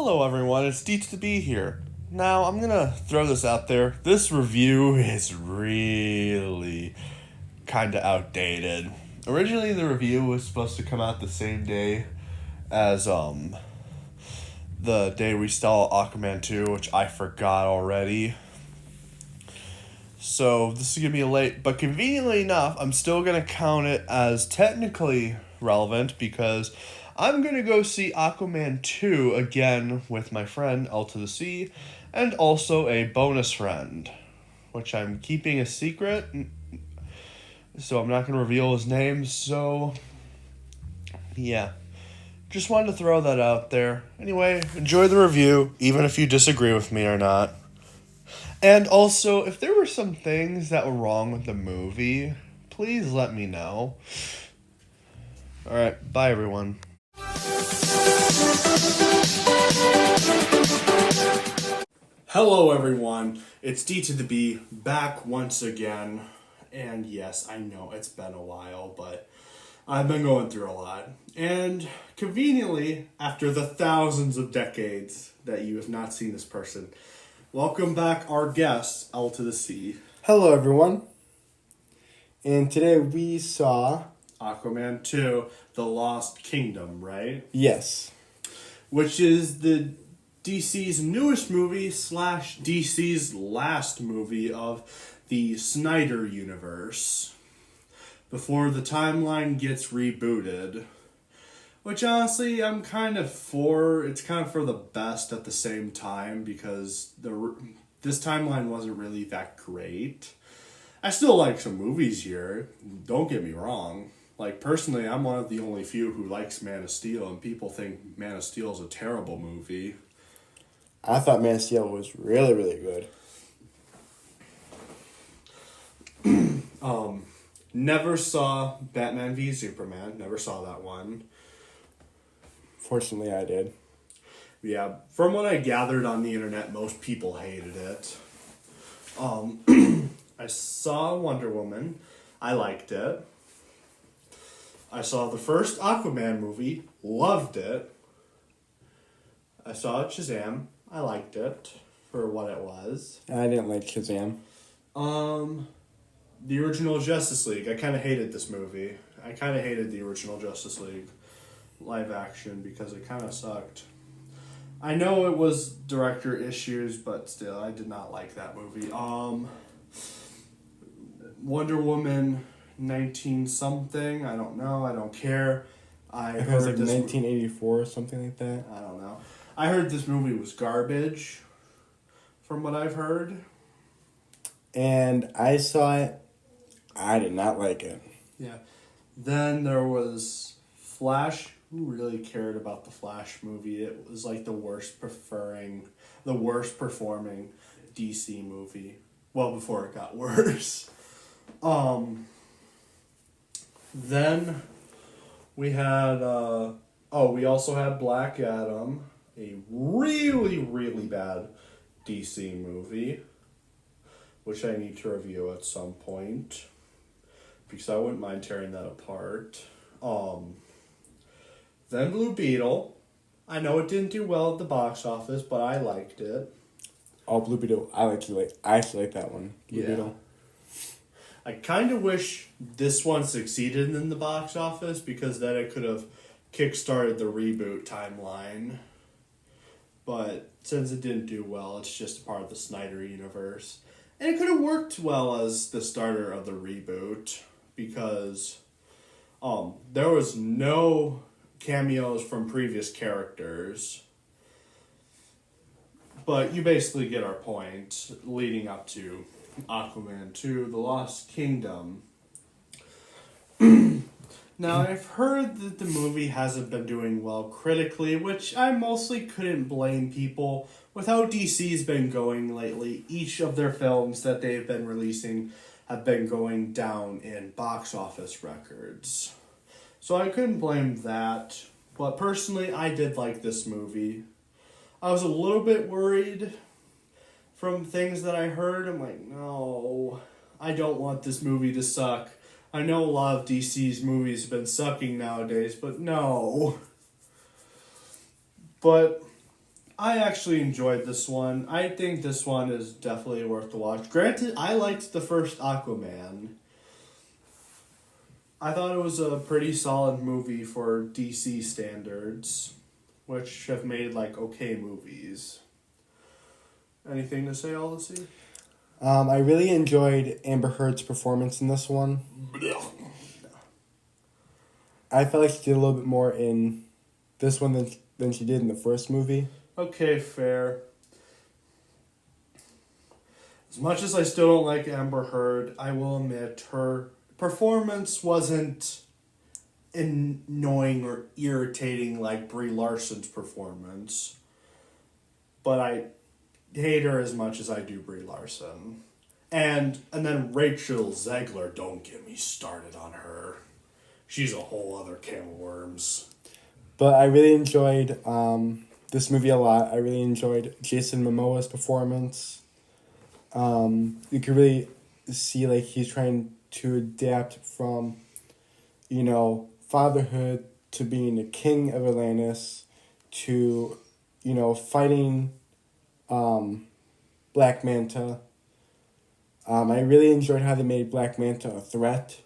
Hello, everyone. It's Deets to be here. Now, I'm gonna throw this out there. This review is really kind of outdated. Originally, the review was supposed to come out the same day as the day we saw Aquaman 2, which I forgot already. So this is gonna be late, but conveniently enough, I'm still gonna count it as technically relevant because I'm gonna go see Aquaman 2 again with my friend L to the C, and also a bonus friend, which I'm keeping a secret, so I'm not gonna reveal his name. So yeah, just wanted to throw that out there. Anyway, enjoy the review, even if you disagree with me or not. And also, if there were some things that were wrong with the movie, please let me know. Alright, bye everyone. Hello everyone, it's D to the B, back once again. And yes, I know it's been a while, but I've been going through a lot. And conveniently, after the thousands of decades that you have not seen this person, welcome back our guest, L to the C. Hello, everyone. And today we saw... Aquaman 2, The Lost Kingdom, right? Yes. Which is the DC's newest movie / DC's last movie of the Snyder universe. Before the timeline gets rebooted. Which honestly, I'm kind of for. It's kind of for the best at the same time because this timeline wasn't really that great. I still like some movies here. Don't get me wrong. Like, personally, I'm one of the only few who likes Man of Steel, and people think Man of Steel is a terrible movie. I thought Man of Steel was really, really good. Never saw Batman v Superman. Never saw that one. Fortunately, I did. Yeah, from what I gathered on the internet, most people hated it. I saw Wonder Woman. I liked it. I saw the first Aquaman movie. Loved it. I saw Shazam. I liked it for what it was. I didn't like Shazam. The original Justice League. I kind of hated this movie. I kind of hated the original Justice League live action because it kind of sucked. I know it was director issues, but still, I did not like that movie. Wonder Woman 19-something. I don't know. I don't care. I think it was like 1984 or something like that. I don't know. I heard this movie was garbage, from what I've heard. And I saw it. I did not like it. Yeah. Then there was Flash. Who really cared about the Flash movie? It was like the worst performing DC movie. Well, before it got worse. Then we had we also had Black Adam, a really, really bad DC movie, which I need to review at some point because I wouldn't mind tearing that apart. Then Blue Beetle. I know it didn't do well at the box office, but I liked it. Oh, Blue Beetle. I actually like that one. Blue Beetle. I kind of wish this one succeeded in the box office because then it could have kickstarted the reboot timeline. But since it didn't do well, it's just a part of the Snyder universe. And it could have worked well as the starter of the reboot because there was no cameos from previous characters. But you basically get our point leading up to Aquaman 2, The Lost Kingdom. Now, I've heard that the movie hasn't been doing well critically, which I mostly couldn't blame people. With how DC's been going lately, each of their films that they've been releasing have been going down in box office records. So I couldn't blame that. But personally, I did like this movie. I was a little bit worried from things that I heard. I'm like, no, I don't want this movie to suck. I know a lot of DC's movies have been sucking nowadays, but no. But I actually enjoyed this one. I think this one is definitely worth the watch. Granted, I liked the first Aquaman. I thought it was a pretty solid movie for DC standards, which have made like okay movies. Anything to say, Odyssey? I really enjoyed Amber Heard's performance in this one. I felt like she did a little bit more in this one than she did in the first movie. Okay, fair. As much as I still don't like Amber Heard, I will admit her performance wasn't annoying or irritating like Brie Larson's performance. But I hate her as much as I do Brie Larson. And then Rachel Zegler, don't get me started on her. She's a whole other can of worms. But I really enjoyed this movie a lot. I really enjoyed Jason Momoa's performance. You could really see like he's trying to adapt from, fatherhood to being the king of Atlantis to, fighting Black Manta. I really enjoyed how they made Black Manta a threat.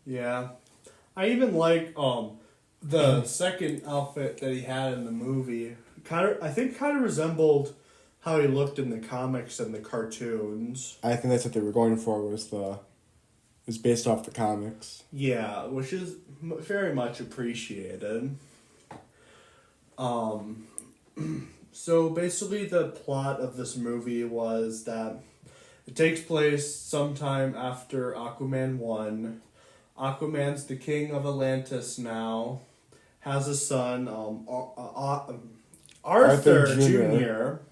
Yeah. I even like the second outfit that he had in the movie. I think kind of resembled how he looked in the comics and the cartoons. I think that's what they were going for was based off the comics. Yeah, which is very much appreciated. So basically the plot of this movie was that it takes place sometime after Aquaman 1. Aquaman's the king of Atlantis now. Has a son, Arthur Jr.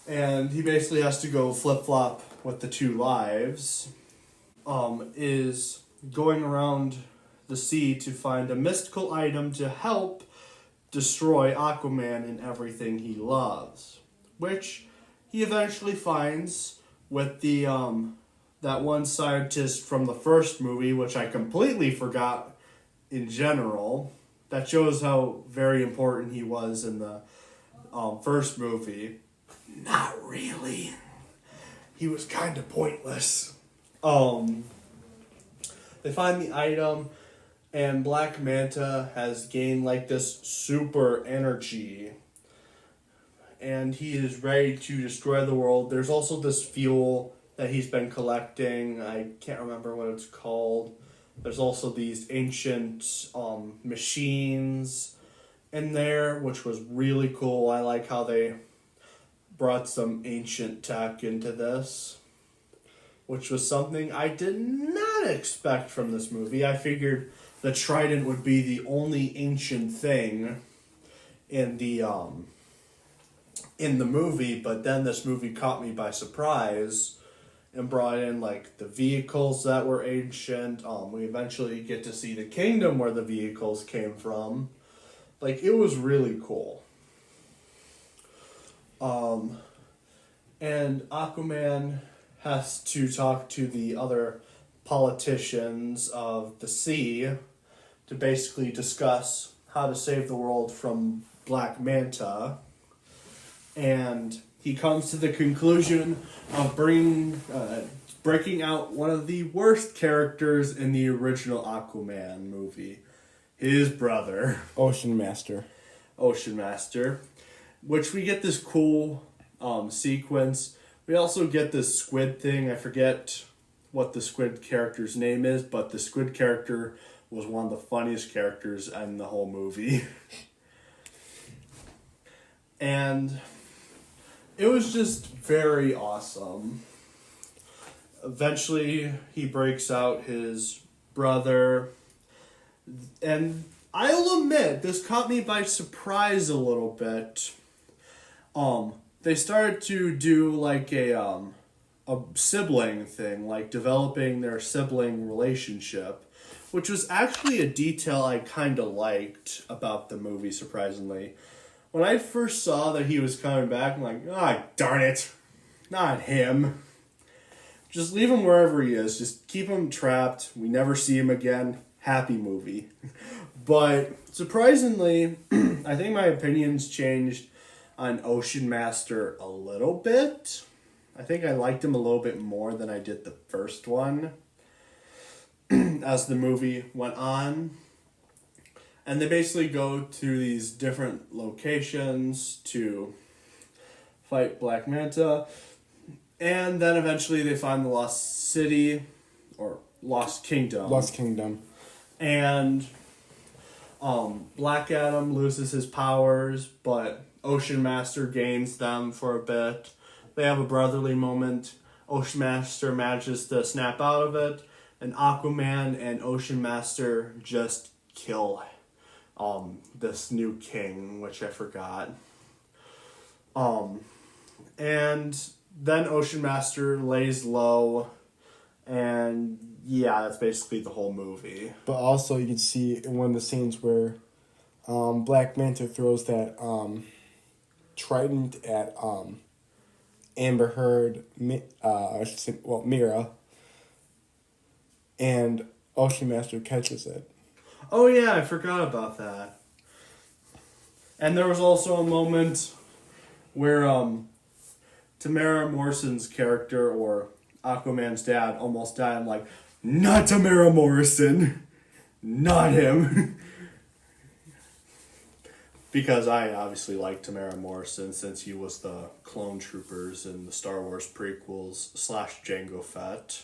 And he basically has to go flip-flop with the two lives. Is going around the sea to find a mystical item to help destroy Aquaman and everything he loves. Which he eventually finds with the that one scientist from the first movie, which I completely forgot in general. That shows how very important he was in the first movie. Not really. He was kind of pointless. They find the item, and Black Manta has gained like this super energy. And he is ready to destroy the world. There's also this fuel that he's been collecting. I can't remember what it's called. There's also these ancient machines in there, which was really cool. I like how they brought some ancient tech into this, which was something I did not expect from this movie. I figured the trident would be the only ancient thing in the movie, but then this movie caught me by surprise and brought in like the vehicles that were ancient. We eventually get to see the kingdom where the vehicles came from. Like, it was really cool. And Aquaman has to talk to the other politicians of the sea to basically discuss how to save the world from Black Manta. And he comes to the conclusion of breaking out one of the worst characters in the original Aquaman movie. His brother. Ocean Master. Which we get this cool sequence. We also get this squid thing. I forget what the squid character's name is, but the squid character was one of the funniest characters in the whole movie. And it was just very awesome. Eventually, he breaks out his brother. And I'll admit, this caught me by surprise a little bit. They started to do like a sibling thing, like developing their sibling relationship, which was actually a detail I kind of liked about the movie, surprisingly. When I first saw that he was coming back, I'm like, ah, darn it, not him. Just leave him wherever he is. Just keep him trapped. We never see him again. happy movie. But surprisingly, I think my opinion's changed on Ocean Master a little bit. I think I liked him a little bit more than I did the first one as the movie went on. And they basically go to these different locations to fight Black Manta. And then eventually they find the Lost City, or Lost Kingdom. Lost Kingdom. And Black Adam loses his powers, but Ocean Master gains them for a bit. They have a brotherly moment. Ocean Master manages to snap out of it, and Aquaman and Ocean Master just kill this new king, which I forgot. And then Ocean Master lays low, and yeah, that's basically the whole movie. But also, you can see in one of the scenes where Black Manta throws that trident at Amber Heard, I should say, well, Mira, and Ocean Master catches it. Oh yeah, I forgot about that. And there was also a moment where Tamara Morrison's character, or Aquaman's dad, almost died. I'm like, not Tamara Morrison, not him. Because I obviously like Tamara Morrison since he was the clone troopers in the Star Wars prequels / Jango Fett.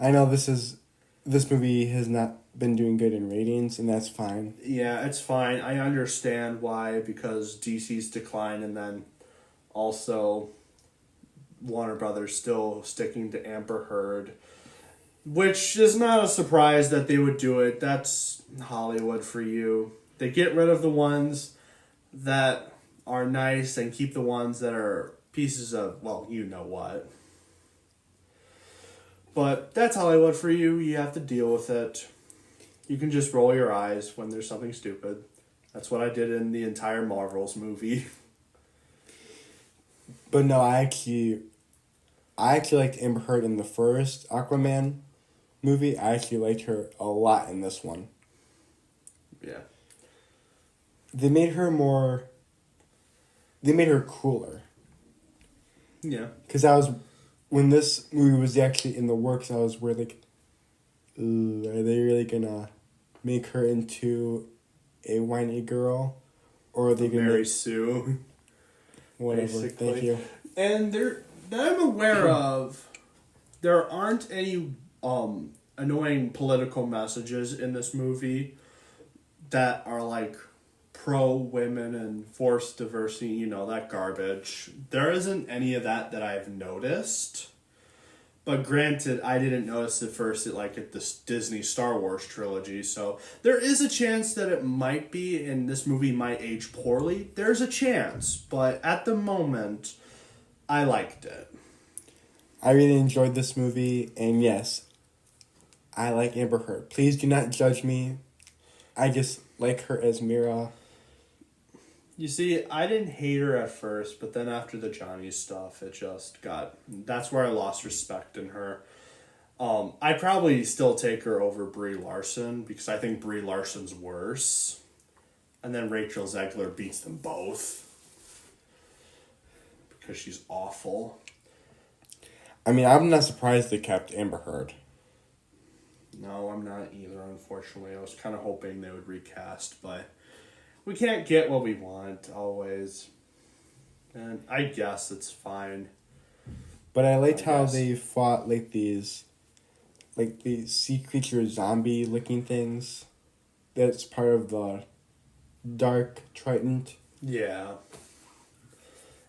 I know this movie has not been doing good in ratings, and that's fine. Yeah, it's fine. I understand why, because DC's decline, and then also Warner Brothers still sticking to Amber Heard, which is not a surprise that they would do it. That's Hollywood for you. They get rid of the ones that are nice and keep the ones that are pieces of, well, you know what. But that's Hollywood for you. You have to deal with it. You can just roll your eyes when there's something stupid. That's what I did in the entire Marvels movie. But no, I actually liked Amber Heard in the first Aquaman movie. I actually liked her a lot in this one. Yeah. They made her cooler. Yeah. Because when this movie was actually in the works, I was worried, like, are they really gonna make her into a whiny girl? Or are they gonna Mary Sue? Whatever, Basically. thank you. And that I'm aware of, there aren't any annoying political messages in this movie that are like pro women and forced diversity, that garbage. There isn't any of that I've noticed. But granted, I didn't notice it first at this Disney Star Wars trilogy, so there is a chance that it might be, and this movie might age poorly. There's a chance, but at the moment, I liked it. I really enjoyed this movie, and yes, I like Amber Heard. Please do not judge me. I just like her as Mira. You see, I didn't hate her at first, but then after the Johnny stuff, that's where I lost respect in her. I'd probably still take her over Brie Larson, because I think Brie Larson's worse. And then Rachel Zegler beats them both. Because she's awful. I mean, I'm not surprised they kept Amber Heard. No, I'm not either, unfortunately. I was kind of hoping they would recast, but we can't get what we want, always. And I guess it's fine. But I liked how they fought, these sea creature zombie-looking things. That's part of the Dark Trident. Yeah.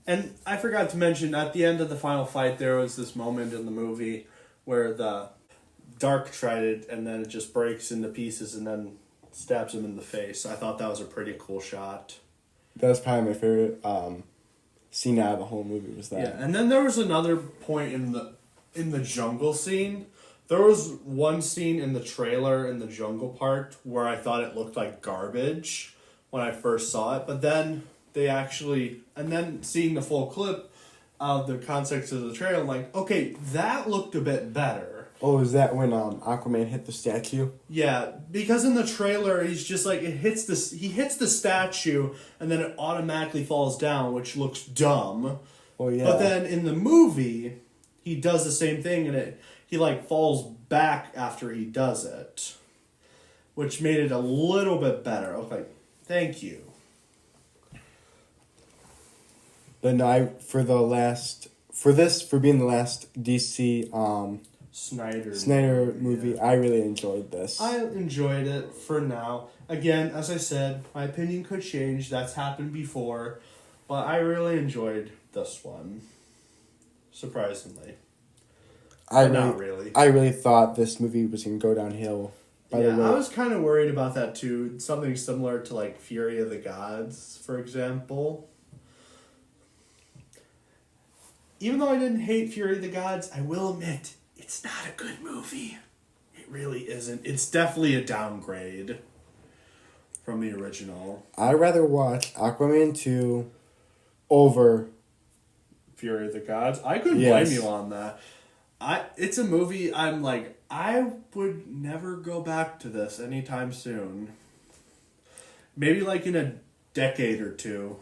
And I forgot to mention, at the end of the final fight, there was this moment in the movie where the Dark Trident, and then it just breaks into pieces and then stabs him in the face. I thought that was a pretty cool shot. That was probably my favorite scene out of the whole movie, was that. Yeah, and then there was another point in the jungle scene. There was one scene in the trailer in the jungle part where I thought it looked like garbage when I first saw it, but then and then seeing the full clip of the context of the trailer, I'm like, okay, that looked a bit better. Oh, is that when Aquaman hit the statue? Yeah, because in the trailer he's just like he hits the statue and then it automatically falls down, which looks dumb. Well, yeah. But then in the movie, he does the same thing and he like falls back after he does it, which made it a little bit better. I was like, thank you. But no, for being the last DC Snyder movie, yeah. I really enjoyed this. I enjoyed it for now. Again, as I said, my opinion could change. That's happened before. But I really enjoyed this one. Surprisingly. Not really. I really thought this movie was going to go downhill. By the way, I was kind of worried about that too. Something similar to like Fury of the Gods, for example. Even though I didn't hate Fury of the Gods, I will admit, it's not a good movie. It really isn't. It's definitely a downgrade from the original. I'd rather watch Aquaman 2 over Fury of the Gods. I couldn't Yes. blame you on that. It's a movie I'm like, I would never go back to this anytime soon. Maybe like in a decade or two,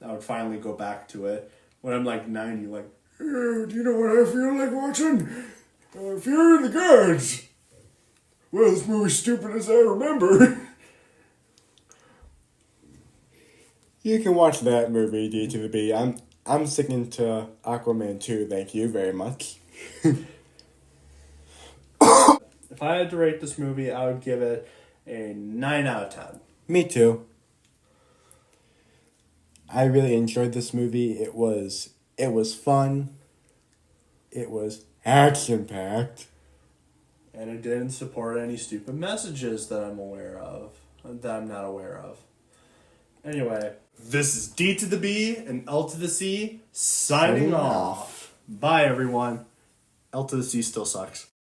I would finally go back to it. When I'm like 90, like, do you know what I feel like watching? Fury of the Gods. Well, this movie's stupid as I remember. You can watch that movie, D to the B. I'm sticking to Aquaman 2, thank you very much. If I had to rate this movie, I would give it a 9 out of 10. Me too. I really enjoyed this movie. It was fun. It was action-packed. And it didn't support any stupid messages that I'm aware of. That I'm not aware of. Anyway, this is D to the B and L to the C signing off. Bye, everyone. L to the C still sucks.